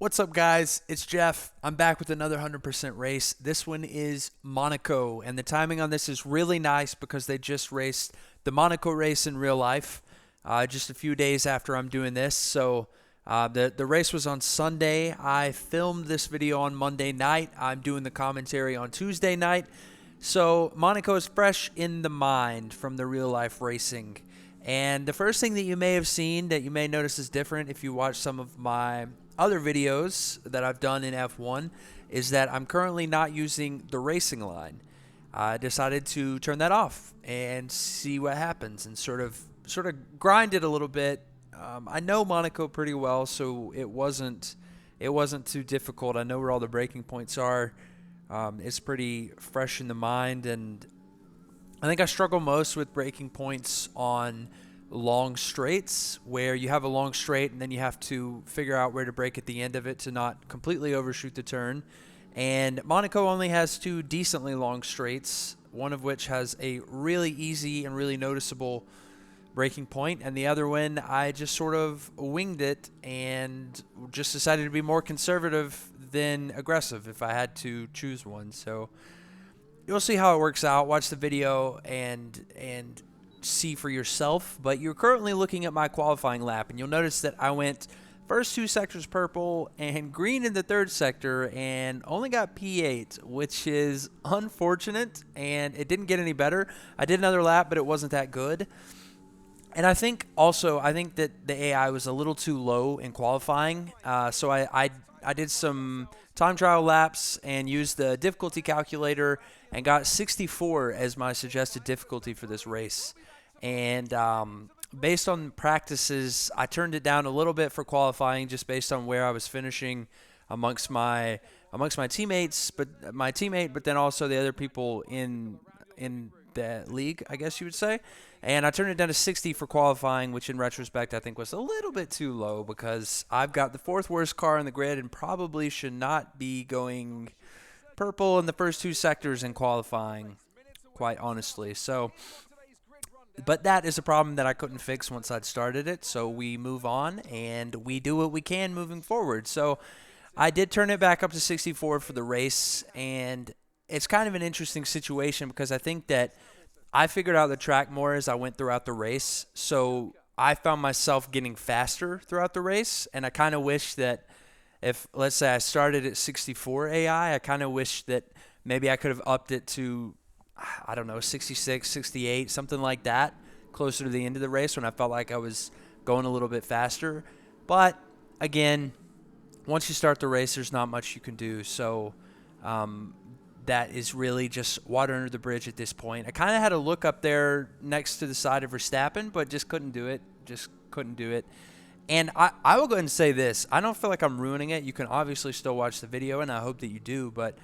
What's up, guys? It's Jeff. I'm back with another 100% race. This one is Monaco, and the timing on this is really nice because they just raced the Monaco race in real life just a few days after I'm doing this. So the race was on Sunday. I filmed this video on Monday night. I'm doing the commentary on Tuesday night. So Monaco is fresh in the mind from the real life racing. And the first thing that you may have seen that you may notice is different if you watch some of my other videos that I've done in F1 is that I'm currently not using the racing line. I decided to turn that off and see what happens and sort of grind it a little bit. I know Monaco pretty well, so it wasn't too difficult. I know where all the breaking points are. It's pretty fresh in the mind, and I think I struggle most with breaking points on long straights where you have a long straight and then you have to figure out where to brake at the end of it to not completely overshoot the turn. And Monaco only has two decently long straights, one of which has a really easy and really noticeable breaking point, and the other one I just sort of winged it and just decided to be more conservative than aggressive if I had to choose one. So you'll see how it works out. Watch the video and see for yourself. But you're currently looking at my qualifying lap, and you'll notice that I went first two sectors purple and green in the third sector and only got P8, which is unfortunate, and it didn't get any better. I did another lap, but it wasn't that good. And I think that the AI was a little too low in qualifying. So I did some time trial laps and used the difficulty calculator and got 64 as my suggested difficulty for this race. And based on practices, I turned it down a little bit for qualifying just based on where I was finishing amongst my teammates, but my teammate, but then also the other people in the league, I guess you would say. And I turned it down to 60 for qualifying, which in retrospect I think was a little bit too low because I've got the fourth worst car in the grid and probably should not be going purple in the first two sectors in qualifying, quite honestly. So, but that is a problem that I couldn't fix once I'd started it. So we move on and we do what we can moving forward. So I did turn it back up to 64 for the race, and it's kind of an interesting situation because I think that I figured out the track more as I went throughout the race. So I found myself getting faster throughout the race, and I kind of wish that if, let's say I started at 64 AI, I kind of wish that maybe I could have upped it to, I don't know, 66, 68, something like that, closer to the end of the race when I felt like I was going a little bit faster. But again, once you start the race, there's not much you can do. So that is really just water under the bridge at this point. I kind of had a look up there next to the side of Verstappen, but just couldn't do it. And I will go ahead and say this. I don't feel like I'm ruining it. You can obviously still watch the video, and I hope that you do, but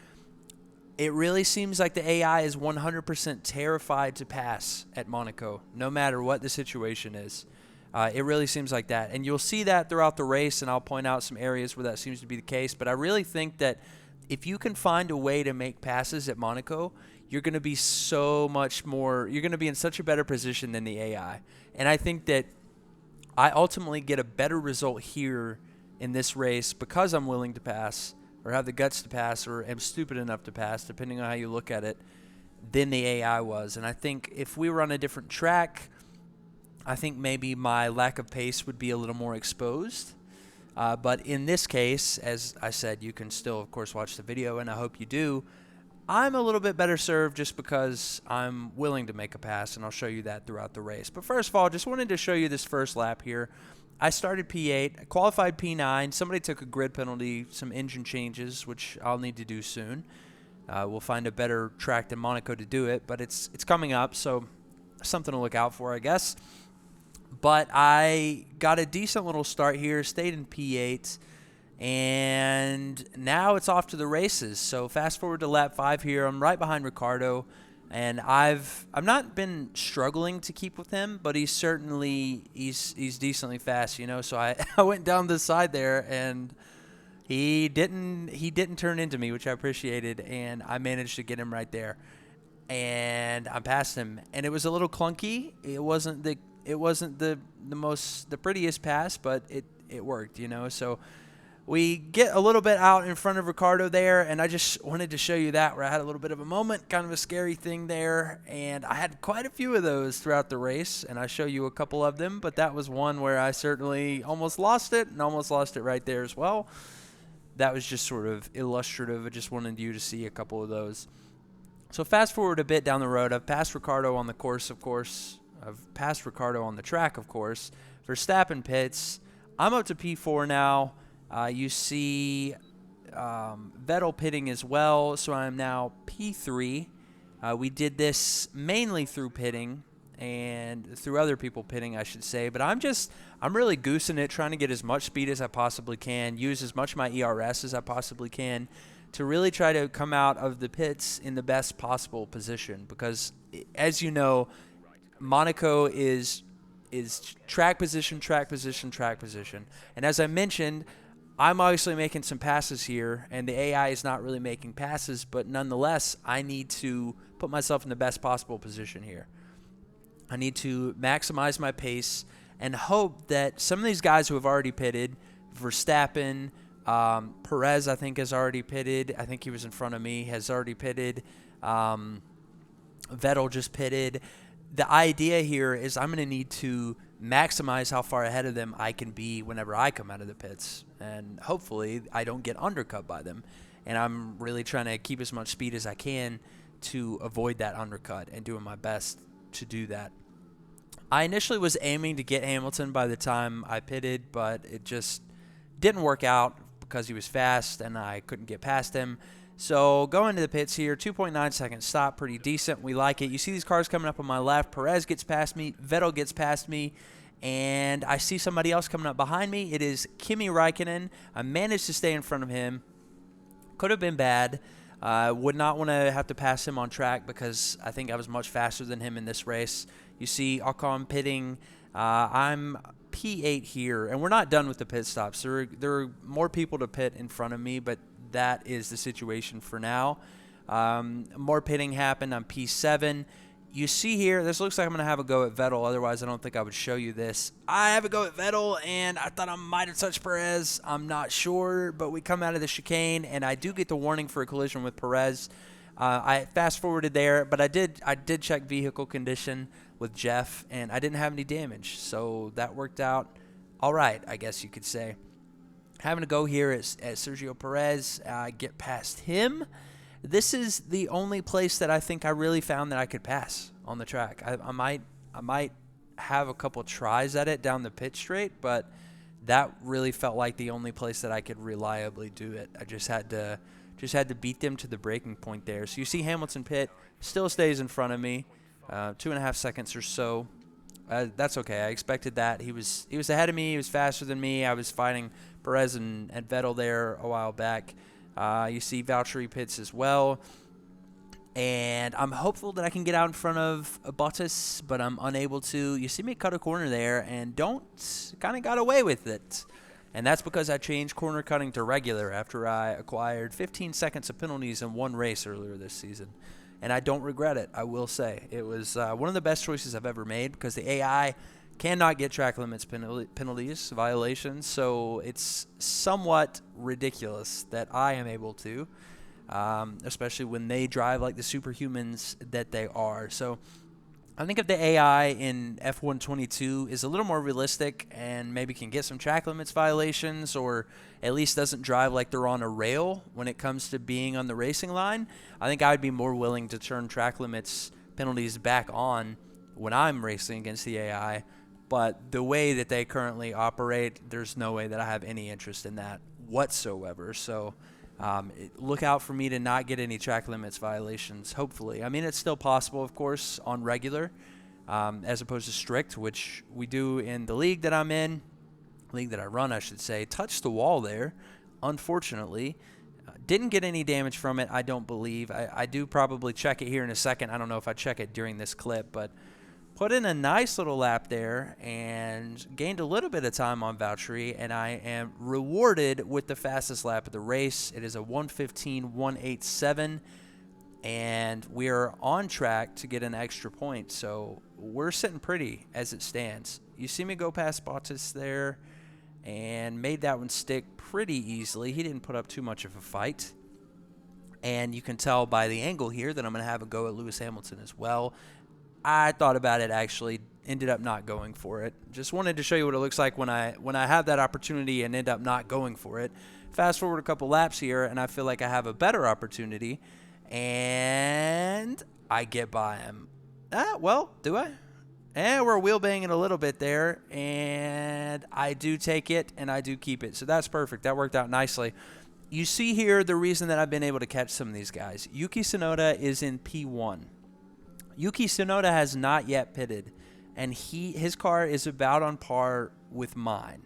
it really seems like the AI is 100% terrified to pass at Monaco, no matter what the situation is. It really seems like that. And you'll see that throughout the race, and I'll point out some areas where that seems to be the case. But I really think that if you can find a way to make passes at Monaco, you're going to be so much more – you're going to be in such a better position than the AI. And I think that I ultimately get a better result here in this race because I'm willing to pass or have the guts to pass or am stupid enough to pass, depending on how you look at it, than the AI was. And I think if we were on a different track, I think maybe my lack of pace would be a little more exposed. But in this case, as I said, you can still, of course, watch the video, and I hope you do. I'm a little bit better served just because I'm willing to make a pass, and I'll show you that throughout the race. But first of all, just wanted to show you this first lap here. I started P8, I qualified P9. Somebody took a grid penalty, some engine changes, which I'll need to do soon. We'll find a better track than Monaco to do it, but it's coming up, so something to look out for, I guess. But I got a decent little start here, stayed in P8, and now it's off to the races. So fast forward to lap 5 here. I'm right behind Ricardo, and I've not been struggling to keep with him, but he's decently fast, you know. So I went down the side there, and he didn't turn into me, which I appreciated, and I managed to get him right there. And I passed him, and it was a little clunky. It wasn't the prettiest pass, but it worked, you know. So we get a little bit out in front of Ricardo there, and I just wanted to show you that where I had a little bit of a moment, kind of a scary thing there, and I had quite a few of those throughout the race, and I show you a couple of them, but that was one where I certainly almost lost it, and almost lost it right there as well. That was just sort of illustrative. I just wanted you to see a couple of those. So fast forward a bit down the road. I've passed Ricardo on the course, of course. I've passed Ricardo on the track, of course. Verstappen pits. I'm up to P4 now. You see Vettel pitting as well, so I'm now P3. We did this mainly through pitting and through other people pitting, I should say. But I'm really goosing it, trying to get as much speed as I possibly can, use as much of my ERS as I possibly can to really try to come out of the pits in the best possible position. Because, as you know, Monaco is track position, track position, track position. And as I mentioned, I'm obviously making some passes here, and the AI is not really making passes, but nonetheless, I need to put myself in the best possible position here. I need to maximize my pace and hope that some of these guys who have already pitted, Verstappen, Perez, I think, has already pitted. I think he was in front of me, has already pitted. Vettel just pitted. The idea here is I'm going to need to maximize how far ahead of them I can be whenever I come out of the pits. And hopefully I don't get undercut by them. And I'm really trying to keep as much speed as I can to avoid that undercut and doing my best to do that. I initially was aiming to get Hamilton by the time I pitted, but it just didn't work out because he was fast and I couldn't get past him. So going to the pits here, 2.9 second stop, pretty decent. We like it. You see these cars coming up on my left. Perez gets past me. Vettel gets past me. And I see somebody else coming up behind me. It is Kimi Räikkönen. I managed to stay in front of him. Could have been bad. Would not want to have to pass him on track because I think I was much faster than him in this race. You see Ocon pitting. I'm P8 here, and we're not done with the pit stops. There are more people to pit in front of me, but that is the situation for now. More pitting happened. I'm P7. You see here, this looks like I'm going to have a go at Vettel. Otherwise, I don't think I would show you this. I have a go at Vettel, and I thought I might have touched Perez. I'm not sure, but we come out of the chicane, and I do get the warning for a collision with Perez. I fast-forwarded there, but I did check vehicle condition with Jeff, and I didn't have any damage. So that worked out all right, I guess you could say. Having to go here at Sergio Perez, get past him. This is the only place that I think I really found that I could pass on the track. I might have a couple tries at it down the pit straight, but that really felt like the only place that I could reliably do it. I just had to beat them to the breaking point there. So you see Hamilton pit, still stays in front of me, 2.5 seconds or so. That's okay. I expected that. He was ahead of me. He was faster than me. I was fighting Perez and Vettel there a while back. You see Valtteri pits as well. And I'm hopeful that I can get out in front of Bottas, but I'm unable to. You see me cut a corner there and kind of got away with it. And that's because I changed corner cutting to regular after I acquired 15 seconds of penalties in one race earlier this season. And I don't regret it, I will say. It was one of the best choices I've ever made because the AI cannot get track limits penalties, violations, so it's somewhat ridiculous that I am able to, especially when they drive like the superhumans that they are. So I think if the AI in F122 is a little more realistic and maybe can get some track limits violations or at least doesn't drive like they're on a rail when it comes to being on the racing line, I think I'd be more willing to turn track limits penalties back on when I'm racing against the AI. But the way that they currently operate, there's no way that I have any interest in that whatsoever. So look out for me to not get any track limits violations, hopefully. I mean, it's still possible, of course, on regular as opposed to strict, which we do in the league that I'm in, league that I run, I should say. Touched the wall there, unfortunately. Didn't get any damage from it, I don't believe. I do probably check it here in a second. I don't know if I check it during this clip, but put in a nice little lap there and gained a little bit of time on Valtteri, and I am rewarded with the fastest lap of the race. It is a 1:15.187, and we are on track to get an extra point. So we're sitting pretty as it stands. You see me go past Bottas there, and made that one stick pretty easily. He didn't put up too much of a fight. And you can tell by the angle here that I'm going to have a go at Lewis Hamilton as well. I thought about it, actually, ended up not going for it. Just wanted to show you what it looks like when I have that opportunity and end up not going for it. Fast forward a couple laps here, and I feel like I have a better opportunity, and I get by him. Well, do I? And we're wheel banging a little bit there, and I do take it, and I do keep it. So that's perfect. That worked out nicely. You see here the reason that I've been able to catch some of these guys. Yuki Tsunoda is in P1. Yuki Tsunoda has not yet pitted, and his car is about on par with mine.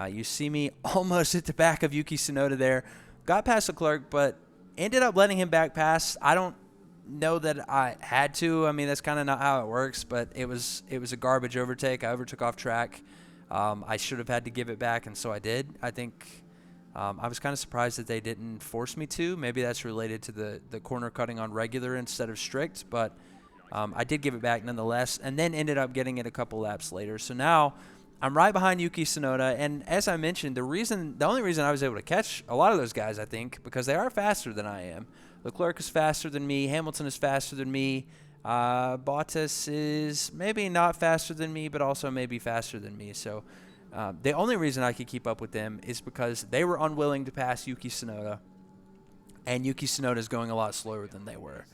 You see me almost at the back of Yuki Tsunoda there. Got past Leclerc, but ended up letting him back pass. I don't know that I had to. I mean, that's kind of not how it works, but it was a garbage overtake. I overtook off track. I should have had to give it back, and so I did. I think I was kind of surprised that they didn't force me to. Maybe that's related to the corner cutting on regular instead of strict, but I did give it back nonetheless, and then ended up getting it a couple laps later. So now I'm right behind Yuki Tsunoda, and as I mentioned, the only reason I was able to catch a lot of those guys, I think, because they are faster than I am. Leclerc is faster than me. Hamilton is faster than me. Bottas is maybe not faster than me, but also maybe faster than me. So the only reason I could keep up with them is because they were unwilling to pass Yuki Tsunoda, and Yuki Tsunoda is going a lot slower than they were.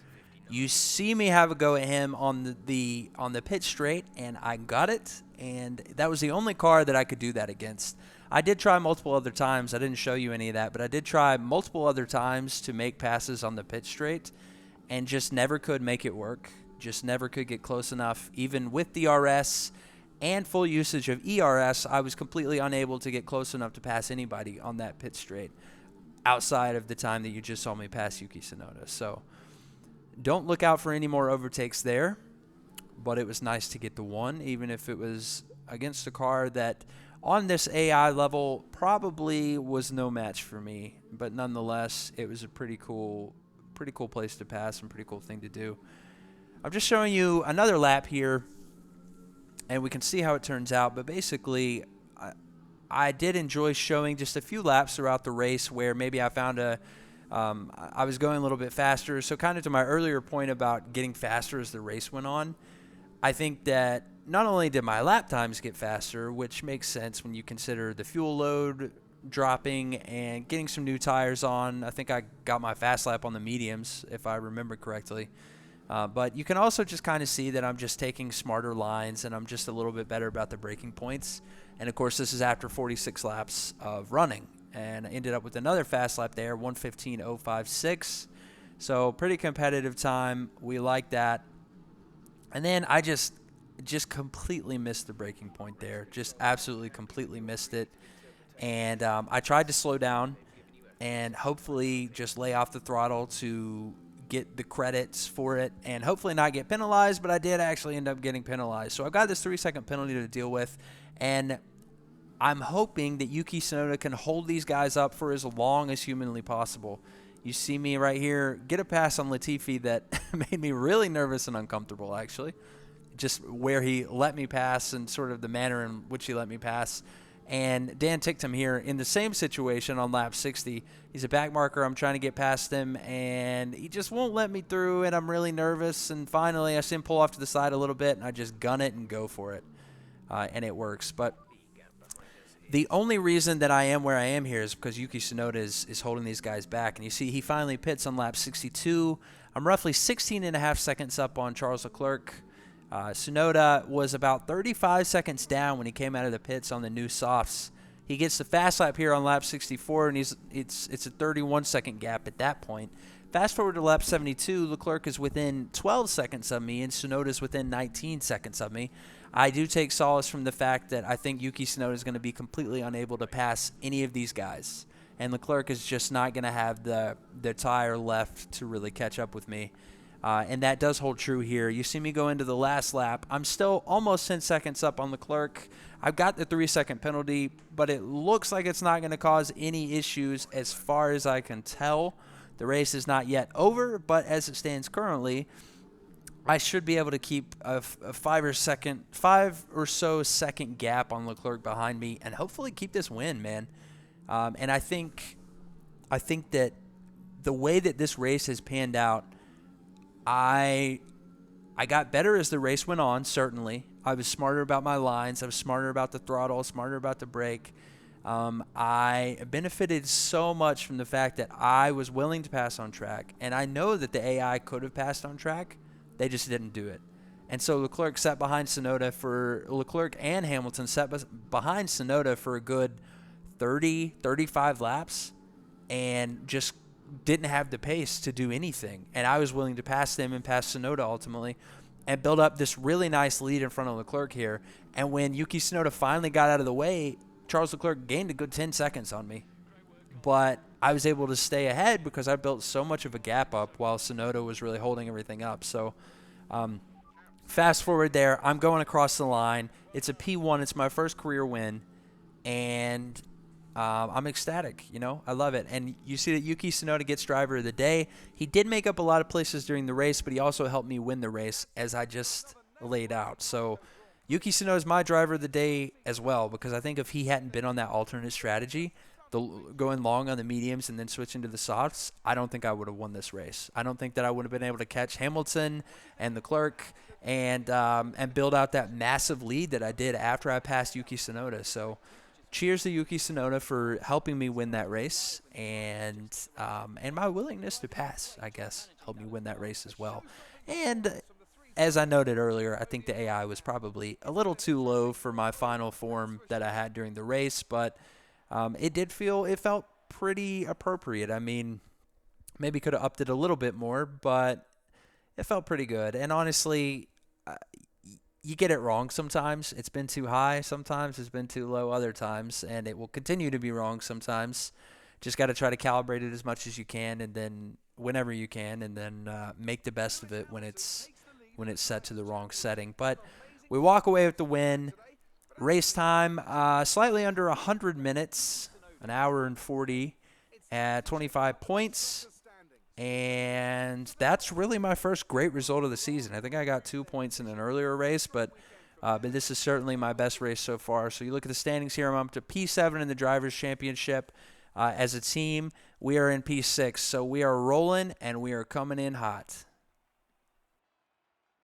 You see me have a go at him on the pit straight, and I got it, and that was the only car that I could do that against. I did try multiple other times. I didn't show you any of that, but I did try multiple other times to make passes on the pit straight and just never could make it work. Just never could get close enough. Even with DRS and full usage of ERS, I was completely unable to get close enough to pass anybody on that pit straight outside of the time that you just saw me pass Yuki Tsunoda. So don't look out for any more overtakes there, but it was nice to get the one, even if it was against a car that on this AI level probably was no match for me. But nonetheless, it was a pretty cool place to pass and pretty cool thing to do. I'm just showing you another lap here, and we can see how it turns out. But basically, I did enjoy showing just a few laps throughout the race where maybe I found I was going a little bit faster. So kind of to my earlier point about getting faster as the race went on, I think that not only did my lap times get faster, which makes sense when you consider the fuel load dropping and getting some new tires on. I think I got my fast lap on the mediums, if I remember correctly. But you can also just kind of see that I'm just taking smarter lines and I'm just a little bit better about the braking points. And, of course, this is after 46 laps of running. And I ended up with another fast lap there, 1:15.056. So pretty competitive time. We like that. And then I just completely missed the braking point there. Just absolutely completely missed it. And I tried to slow down and hopefully just lay off the throttle to get the credits for it and hopefully not get penalized, but I did actually end up getting penalized. So I've got this 3-second penalty to deal with, and I'm hoping that Yuki Tsunoda can hold these guys up for as long as humanly possible. You see me right here get a pass on Latifi that made me really nervous and uncomfortable, actually. Just where he let me pass and sort of the manner in which he let me pass. And Dan ticked him here in the same situation on lap 60. He's a back marker. I'm trying to get past him, and he just won't let me through, and I'm really nervous. And finally, I see him pull off to the side a little bit, and I just gun it and go for it. And it works. But the only reason that I am where I am here is because Yuki Tsunoda is holding these guys back. And you see he finally pits on lap 62. I'm roughly 16.5 seconds up on Charles Leclerc. Tsunoda was about 35 seconds down when he came out of the pits on the new softs. He gets the fast lap here on lap 64, and it's a 31-second gap at that point. Fast forward to lap 72, Leclerc is within 12 seconds of me, and Tsunoda is within 19 seconds of me. I do take solace from the fact that I think Yuki Tsunoda is going to be completely unable to pass any of these guys, and Leclerc is just not going to have the tire left to really catch up with me. And that does hold true here. You see me go into the last lap. I'm still almost 10 seconds up on Leclerc. I've got the 3-second penalty, but it looks like it's not going to cause any issues as far as I can tell. The race is not yet over, but as it stands currently, I should be able to keep a 5 or so second gap on Leclerc behind me, and hopefully keep this win, man. And I think that the way that this race has panned out, I got better as the race went on. Certainly, I was smarter about my lines. I was smarter about the throttle, smarter about the brake. I benefited so much from the fact that I was willing to pass on track, and I know that the AI could have passed on track. They just didn't do it. And so Leclerc and Hamilton sat behind Tsunoda for a good 30, 35 laps and just didn't have the pace to do anything. And I was willing to pass them and pass Tsunoda ultimately and build up this really nice lead in front of Leclerc here. And when Yuki Tsunoda finally got out of the way, Charles Leclerc gained a good 10 seconds on me. But I was able to stay ahead because I built so much of a gap up while Tsunoda was really holding everything up. So fast forward there, I'm going across the line. It's a P1. It's my first career win. And I'm ecstatic, I love it. And you see that Yuki Tsunoda gets driver of the day. He did make up a lot of places during the race, but he also helped me win the race as I just laid out. So Yuki Tsunoda is my driver of the day as well, because I think if he hadn't been on that alternate strategy, going long on the mediums and then switching to the softs, I don't think I would have won this race. I don't think that I would have been able to catch Hamilton and Leclerc and build out that massive lead that I did after I passed Yuki Tsunoda. So cheers to Yuki Tsunoda for helping me win that race, and my willingness to pass, I guess, helped me win that race as well. And as I noted earlier, I think the AI was probably a little too low for my final form that I had during the race, but it felt pretty appropriate. I mean, maybe could have upped it a little bit more, but it felt pretty good. And honestly, you get it wrong sometimes. It's been too high sometimes. It's been too low other times, and it will continue to be wrong sometimes. Just got to try to calibrate it as much as you can, and then whenever you can, and then make the best of it when it's set to the wrong setting. But we walk away with the win. Race time, slightly under 100 minutes, an hour and 40 at 25 points. And that's really my first great result of the season. I think I got 2 points in an earlier race, but this is certainly my best race so far. So you look at the standings here, I'm up to P7 in the Drivers' Championship. As a team, we are in P6. So we are rolling, and we are coming in hot.